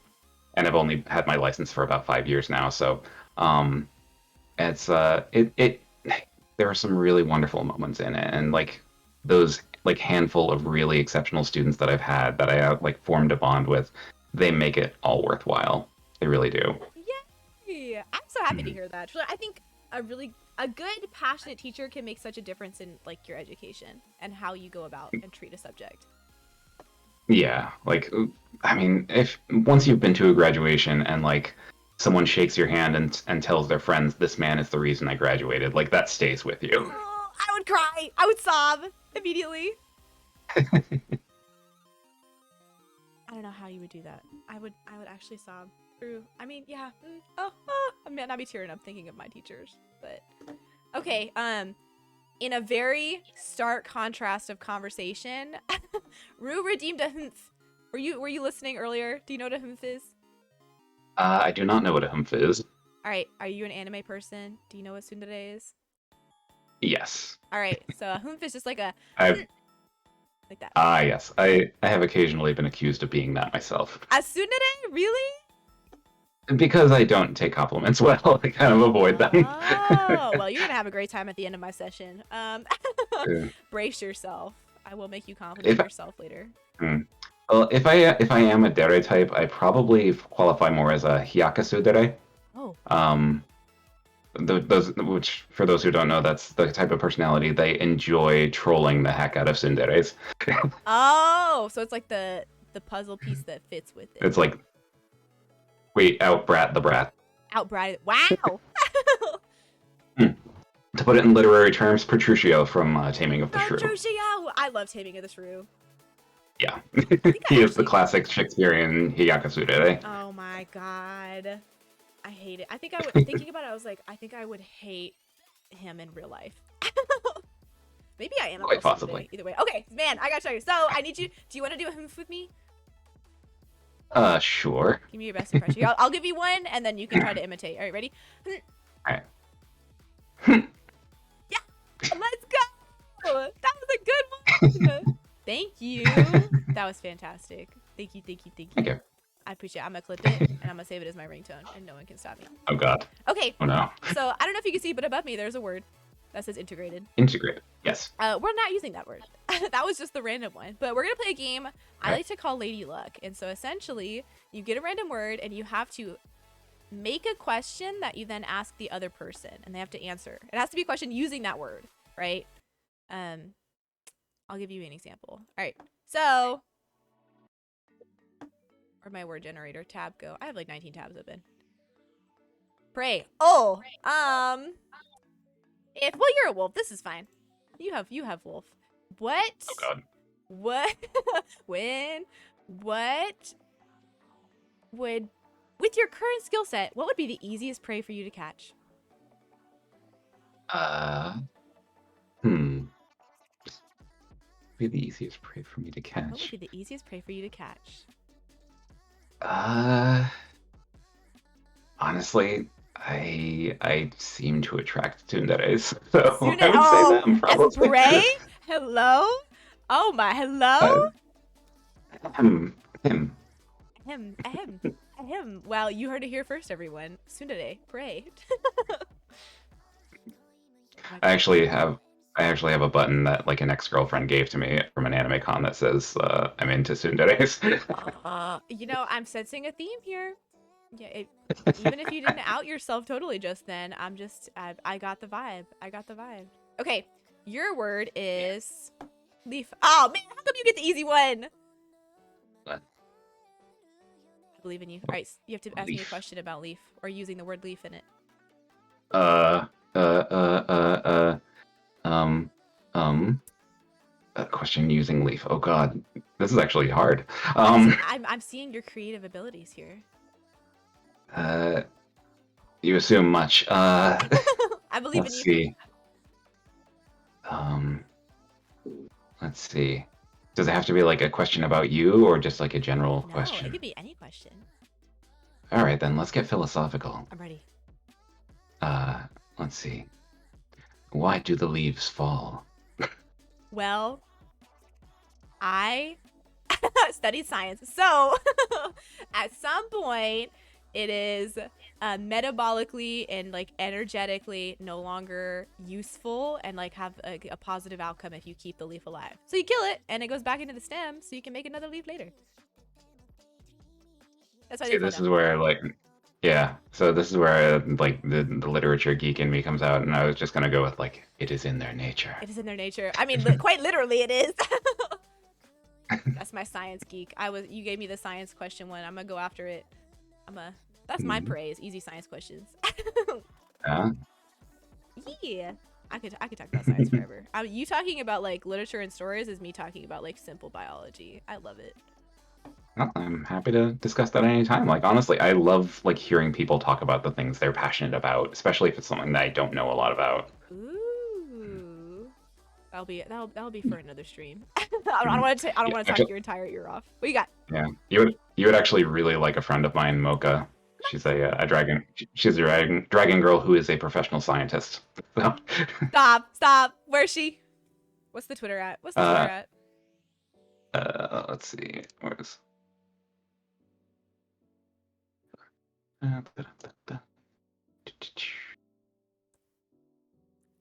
and I've only had my license for about 5 years now, so um, it's it there are some really wonderful moments in it, and like those like handful of really exceptional students that I've had that I like formed a bond with, they make it all worthwhile. They really do. Yay! I'm so happy to Mhm. hear that. Truly, I think a good passionate teacher can make such a difference in like your education and how you go about and treat a subject. Yeah, like I mean, if once you've been to a graduation and like someone shakes your hand and tells their friends this man is the reason I graduated, like that stays with you. Oh, I would cry. I would sob immediately. I don't know how you would do that. I would actually sob through. I mean, yeah. I might not be tearing up thinking of my teachers, but okay. In a very stark contrast of conversation, Rue redeemed a humph. Were you listening earlier? Do you know what a humph is? I do not know what a humph is. All right. Are you an anime person? Do you know what tsundere is? Yes. All right. So a humph is just like a I've like that. yes. I have occasionally been accused of being that myself. A tsundere? Really? Because I don't take compliments well, I kind of avoid them. Oh, well, you're gonna have a great time at the end of my session. Yeah. Brace yourself. I will make you compliment if yourself later. hmm. Well, if I am a dere type, I probably qualify more as a hyakasu dere. Oh. Um, those which for those who don't know, that's the type of personality they enjoy trolling the heck out of tsunderes. Oh, so it's like the puzzle piece that fits with it. It's like wait out brat the brat. Outbred. Wow. Hmm. To put it in literary terms, Petruchio from Taming of the Shrew. Petruchio. I love Taming of the Shrew. Yeah, I think I he is the actually. classic Shakespearean hyakasu dere. Oh my god. I hate it. I think I would. Thinking about it, I was like, I think I would hate him in real life. Maybe I am a Quite little possibly. either way. Okay, man, I gotta tell you. So I need you. Do you want to do a hoof with me? Sure. Give me your best impression. I'll give you one, and then you can try to imitate. All right, ready? Alright. Yeah, let's go. That was a good one. Thank you. That was fantastic. Thank you. Thank you. I appreciate it. I'm gonna clip it, and I'm gonna save it as my ringtone, and no one can stop me. Oh god. Okay, Oh no. so I don't know if you can see, but above me there's a word that says integrated. Integrate. Yes. We're not using that word. That was just the random one. But we're gonna play a game I Okay. like to call Lady Luck. And so essentially, you get a random word, and you have to make a question that you then ask the other person, and they have to answer. It has to be a question using that word, right? I'll give you an example. All right. So, where'd my word generator tab go? I have like 19 tabs open. Pray. Oh, if well, you're a wolf. This is fine. You have wolf. What? Oh god. What? What would with your current skill set? What would be the easiest prey for you to catch? Hmm. Be the easiest prey for me to What would catch. be the easiest prey for you to catch? Uh, Honestly, I seem to attract tsunderes, so Soon I would say oh, them as probably. prey? Hello? Oh my, hello? uh, him. Him. Well, you heard it here first, everyone. Tsundere, pray. I actually have I actually have a button that like an ex-girlfriend gave to me from an anime con that says I'm into tsunderes. I'm sensing a theme here. Yeah, even if you didn't out yourself totally just then, I got the vibe. I got the vibe. Okay, your word is leaf. Oh man, how come you get the easy one? But I believe in you. All right, you have to ask me a leaf. question about leaf or using the word leaf in it. Uh, uh, uh, uh, um, um. Question using leaf. Oh God, this is actually hard. Um, I'm seeing your creative abilities here. uh, you assume much. I believe in Let's you. see. Um, let's see. Does it have to be like a question about you or just like a general No, it question? could be any question. All right, then let's get philosophical. I'm ready. Uh, let's see. Why do the leaves fall? Well, I studied science. So at some point, it is metabolically and like energetically no longer useful and like have a positive outcome if you keep the leaf alive. So you kill it and it goes back into the stem so you can make another leaf later. That's why they See, fall this down. is where like, yeah. So this is where like the literature geek in me comes out, and I was just gonna go with like, it is in their nature. It is in their nature. I mean, quite literally, it is. That's my science geek. You gave me the science question one. I'm gonna go after it. That's my Mhm. praise. Easy science questions. Yeah. Yeah. I could talk about science forever. You talking about like literature and stories is me talking about like simple biology. I love it. Well, I'm happy to discuss that anytime. Like honestly, I love like hearing people talk about the things they're passionate about, especially if it's something that I don't know a lot about. Ooh. That'll be for another stream. I don't Mhm. want to I don't Yeah, want to talk actually, your entire ear off. What you got? yeah. You would actually really like a friend of mine, Mocha. She's a dragon. She's a dragon girl who is a professional scientist. So, Stop. Where's she? What's the Twitter at? What's the Twitter uh, at? let's see. Where's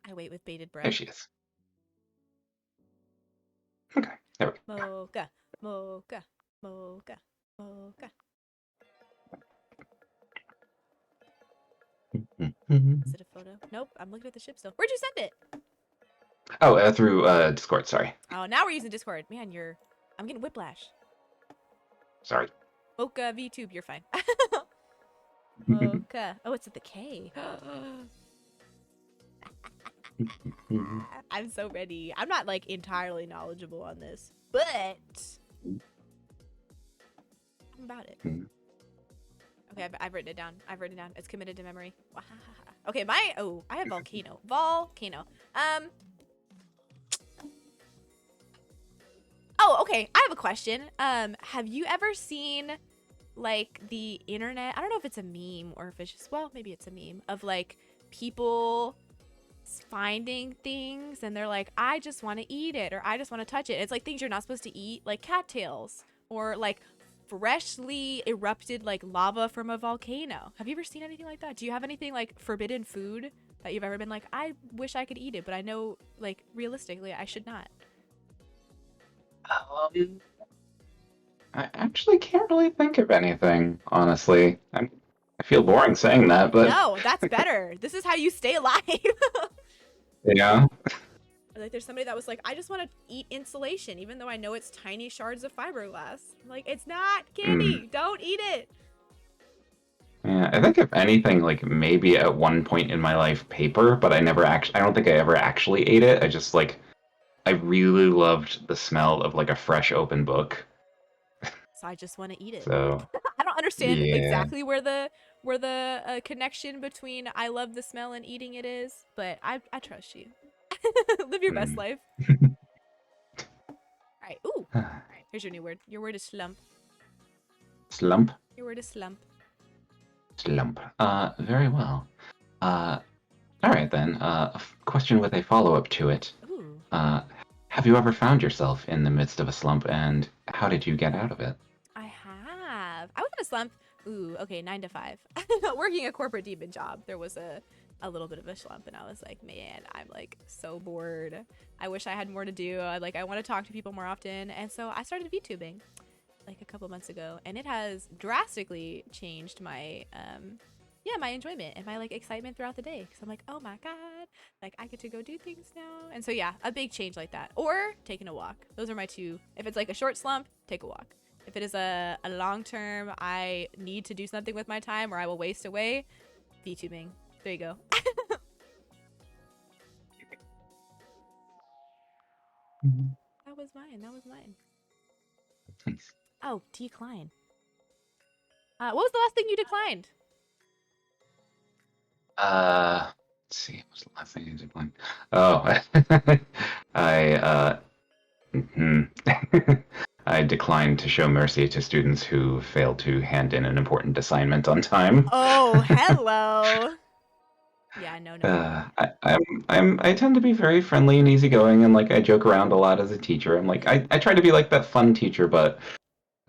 I wait with bated there breath. she is. Okay, there we Mocha, mocha, mocha, mocha. go. Is it a photo? Nope. I'm looking at the ship still. Where'd you send it? Oh, through Discord. Sorry. Oh, now we're using Discord. Man, I'm getting whiplash. Sorry. Mocha VTube, you're fine. Mocha. Oh, it's at the K. I'm so ready. I'm not like entirely knowledgeable on this, but I'm about it. Okay, I've written it down. It's committed to memory. Okay, I have volcano. Volcano. Oh, okay. I have a question. Have you ever seen like the internet? I don't know if it's a meme or if it's just, well, maybe it's a meme of like people finding things and they're like, I just want to eat it or I just want to touch it. It's like things you're not supposed to eat, like cattails or like freshly erupted like lava from a volcano. Have you ever seen anything like that? Do you have anything like forbidden food that you've ever been like, I wish I could eat it, but I know like realistically I should not? I actually can't really think of anything, honestly. I feel boring saying that, but No, that's better. This is how you stay alive. yeah. Like there's somebody that was like, I just want to eat insulation, even though I know it's tiny shards of fiberglass. Like, it's not Mm. candy. Don't eat it. Yeah, I think if anything, like maybe at one point in my life, paper, but I don't think I ever actually ate it. I just like, I really loved the smell of like a fresh open book. So I just want to eat it. So, I don't understand yeah. exactly where the connection between I love the smell and eating it is, but I trust you. Live your best Mm. life. All right. Ooh, here's your new word. Your word is slump. Slump? Your word is slump. Slump. Very well. Uh, all right then. Question with a follow-up to it. Ooh. Have you ever found yourself in the midst of a slump, and how did you get out of it? I have. I was in a slump. Ooh, okay, 9 to 5. Working a corporate demon job. There was a little bit of a slump, and I was like, man, I'm like so bored. I wish I had more to do. I want to talk to people more often, and so I started VTubing like a couple months ago, and it has drastically changed my yeah, my enjoyment and my like excitement throughout the day, because I'm like, oh my god, like I get to go do things now. And so yeah, a big change like that, or taking a walk. Those are my two. If it's like a short slump, take a walk. If it is a long term, I need to do something with my time or I will waste away, VTubing. There you go. That was mine. That was mine. Thanks. Oh, decline. What was the last thing you declined? Let's see. What was the last thing I did? One. Oh, I hmm. I declined to show mercy to students who failed to hand in an important assignment on time. Oh, hello. Yeah, no, no, no. I tend to be very friendly and easygoing, and like I joke around a lot as a teacher. I'm like I try to be like that fun teacher, but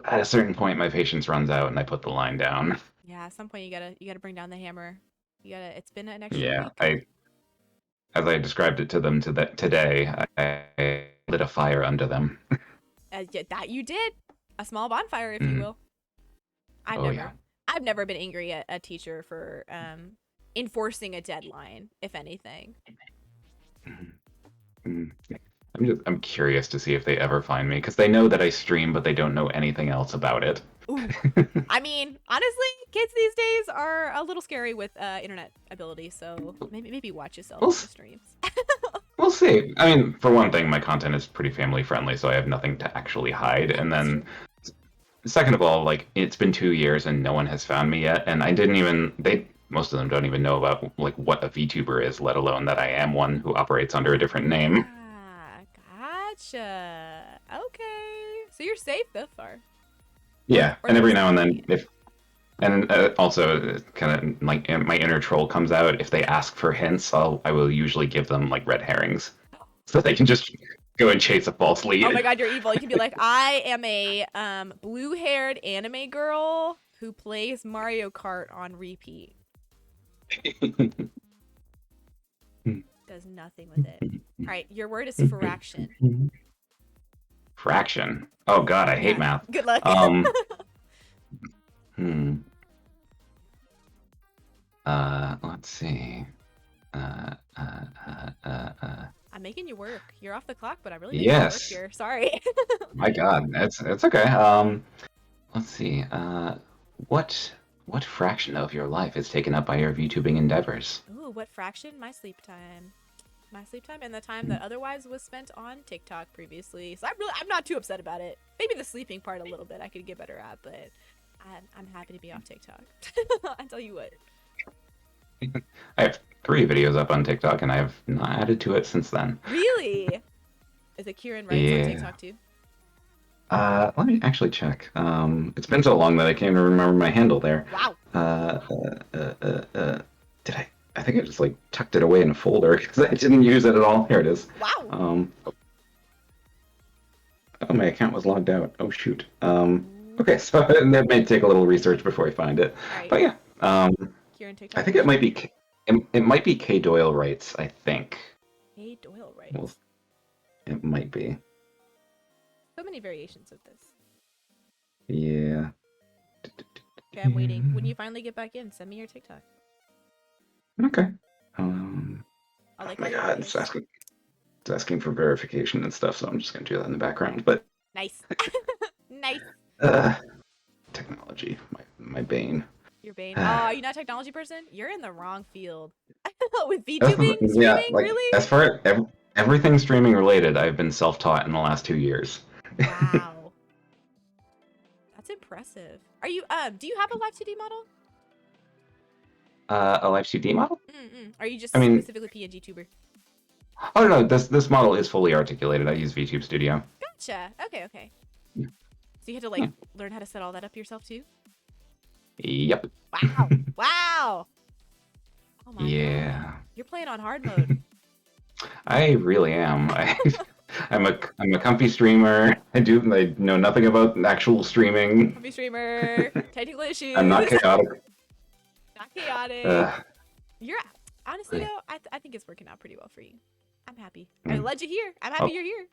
at a certain point my patience runs out and I put the line down. Yeah, at some point you gotta bring down the hammer. You gotta. It's been an extra Yeah, week. as I described it to them today, I lit a fire under them. Yeah, that you did. A small bonfire, if you Mm. will. I've Oh never, yeah. I've never been angry at a teacher for enforcing a deadline, if anything. Mhm. Mm. I'm curious to see if they ever find me because they know that I stream, but they don't know anything else about it. Ooh. I mean, honestly, kids these days are a little scary with internet ability, so maybe watch yourself We'll on the streams. we'll see. I mean, for one thing, my content is pretty family friendly, so I have nothing to actually hide. Oh, And that's then true. second of all, like it's been 2 years and no one has found me yet, and I didn't even most of them don't even know about like what a VTuber is, let alone that I am one who operates under a different name. Ah, gotcha. Okay, so you're safe thus far. Yeah, Or and they're every just now and then, convenient. if and also kind of like my inner troll comes out. If they ask for hints, I will usually give them like red herrings, so they can just go and chase a false Oh my lead. god, you're evil. You can be like, I am a blue-haired anime girl who plays Mario Kart on repeat. Does nothing with it. All right, your word is fraction. Fraction. Oh God, I hate Yeah. math. Good luck. Um. Hmm. Let's see. Uh. Uh. I'm making you work. You're off the clock, but I'm really making you work Yes. here. Sorry. My God, it's okay. Let's see. What fraction of your life is taken up by your VTubing endeavors? Ooh, what fraction? My sleep time. My sleep time and the time that otherwise was spent on TikTok previously. So I'm not too upset about it. Maybe the sleeping part a little bit I could get better at, but I'm happy to be off TikTok. I'll tell you what. I have 3 videos up on TikTok, and I have not added to it since then. Really? Is it Kieran Wrights on Yeah. TikTok too? Let me actually check. It's been so long that I can't even remember my handle there. Wow. Did I? I think I just like tucked it away in a folder because I didn't use it at all. Here it is. Wow. Oh, my account was logged out. Oh shoot. Okay, so that may take a little research before I find it. All right. But yeah, Kieran I TikTok. think it might be it might be K Doyle Writes. I think. Hey, Doyle Well, Wrights. it might be. So many variations of this. Yeah. Okay, I'm waiting. When you finally get back in, send me your TikTok. Okay. I'll like Oh my all your God, videos. it's asking for verification and stuff, so I'm just gonna do that in the background. But Nice. Nice. uh, technology, my bane. Your bane. Oh, are you not a technology person? You're in the wrong field. With Oh, VTubing? yeah, Streaming? like Really? as far as everything streaming related, I've been self-taught in the last 2 years. Wow. That's impressive. Are you do you have a live 2D model? A live 2D model? Are you just I mean, specifically PNG tuber? oh no, this model is fully articulated. I use VTube Studio. Gotcha. Okay, okay. Yeah. So you had to like learn how to set all that up yourself too? Yep. Wow. Wow. Oh my Yeah. god. You're playing on hard mode. I really am. I'm a comfy streamer. I know nothing about actual streaming. Comfy streamer. Technical issues. I'm not chaotic. Not chaotic. Uh, You're honestly though, I think it's working out pretty well for you. I'm happy. I Mm. led you here. I'm happy Oh. you're here.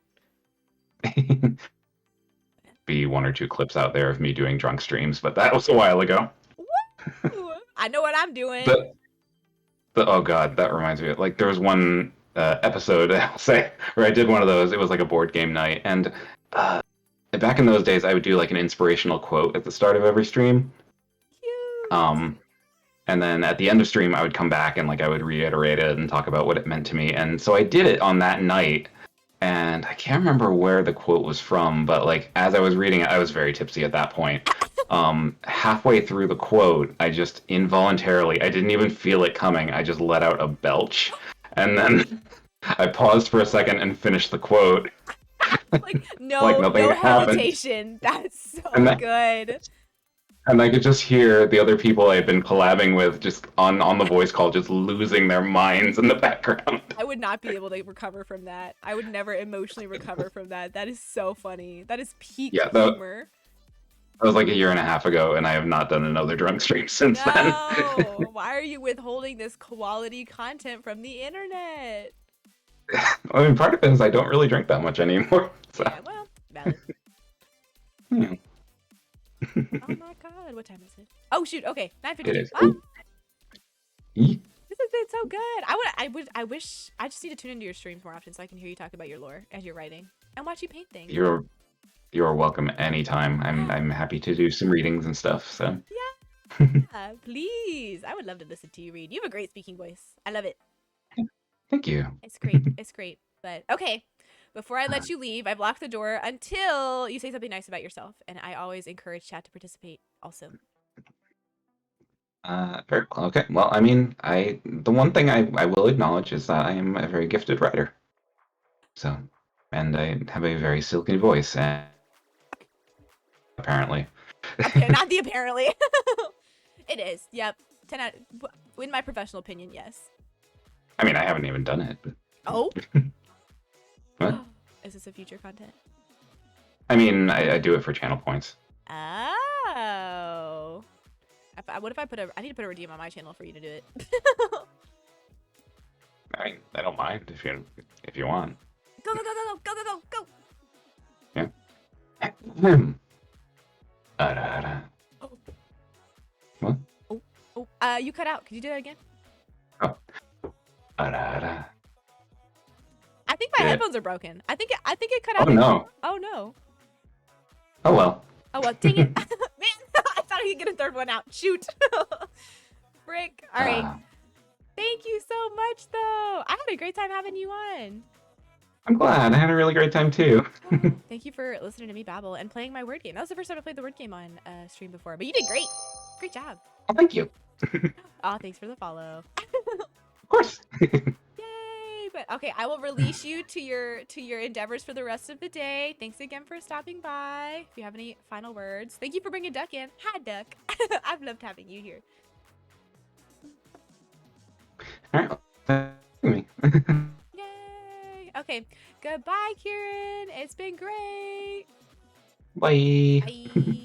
Be one or two clips out there of me doing drunk streams, but that was a while ago. Woo! I know what I'm doing. The, oh god, that reminds me. Like there was one episode, I'll say, where I did one of those. It was like a board game night, and back in those days, I would do like an inspirational quote at the start of every stream. Cute. And then at the end of stream, I would come back and like I would reiterate it and talk about what it meant to me. And so I did it on that night, and I can't remember where the quote was from, but like as I was reading it, I was very tipsy at that point. Halfway through the quote, I just involuntarily, I didn't even feel it coming. I just let out a belch, and then I paused for a second and finished the quote. Like no, like nothing no happened. hesitation. That's so And good. And I could just hear the other people I had been collabing with just on the voice call just losing their minds in the background. I would not be able to recover from that. I would never emotionally recover from that. That is so funny. That is peak humor. That was like a year and a half ago, and I have not done another drunk stream since then. No! Why are you withholding this quality content from the internet? I mean, part of it is I don't really drink that much anymore. So. Yeah, well, valid. Yeah. Oh my god, what time is it? Oh shoot, okay, 9:52. It is. Ah, Eee. this has been so good. I wish I just need to tune into your streams more often so I can hear you talk about your lore as you're writing and watch you paint things. You're welcome anytime. I'm happy to do some readings and stuff. So. Yeah, please. I would love to listen to you read. You have a great speaking voice. I love it. Thank you. It's great. It's great. But okay, before I let you leave, I've locked the door until you say something nice about yourself, and I always encourage chat to participate also. Very well. Okay. Well, I mean, the one thing I will acknowledge is that I am a very gifted writer. So, and I have a very silky voice, and apparently. Okay, not the apparently. It is. Yep. 10 out. In my professional opinion, yes. I mean, I haven't even done it. But... Oh. What? Is this a future content? I mean, I do it for channel points. Oh. What if I I need to put a redeem on my channel for you to do it. I mean, I don't mind if you want. Go, go, go, go, go, go, go, go. Yeah. Oh. What? Oh, you cut out. Could you do that again? Oh. I think my headphones are broken. I think it cut out. Oh no. Oh no. Oh well. Oh well, dang it. Man, I thought I could get a third one out. Shoot. Frick. All right. Thank you so much, though. I had a great time having you on. I'm glad. I had a really great time too. Thank you for listening to me babble and playing my word game. That was the first time I played the word game on stream before, but you did great. Great job. Oh, thank you. Oh, thanks for the follow. Of course. Yay! But okay, I will release you to your endeavors for the rest of the day. Thanks again for stopping by. If you have any final words, thank you for bringing Duck in. Hi, Duck. I've loved having you here. All right. Me. Yay! Okay, goodbye, Kieran. It's been great. Bye. Bye.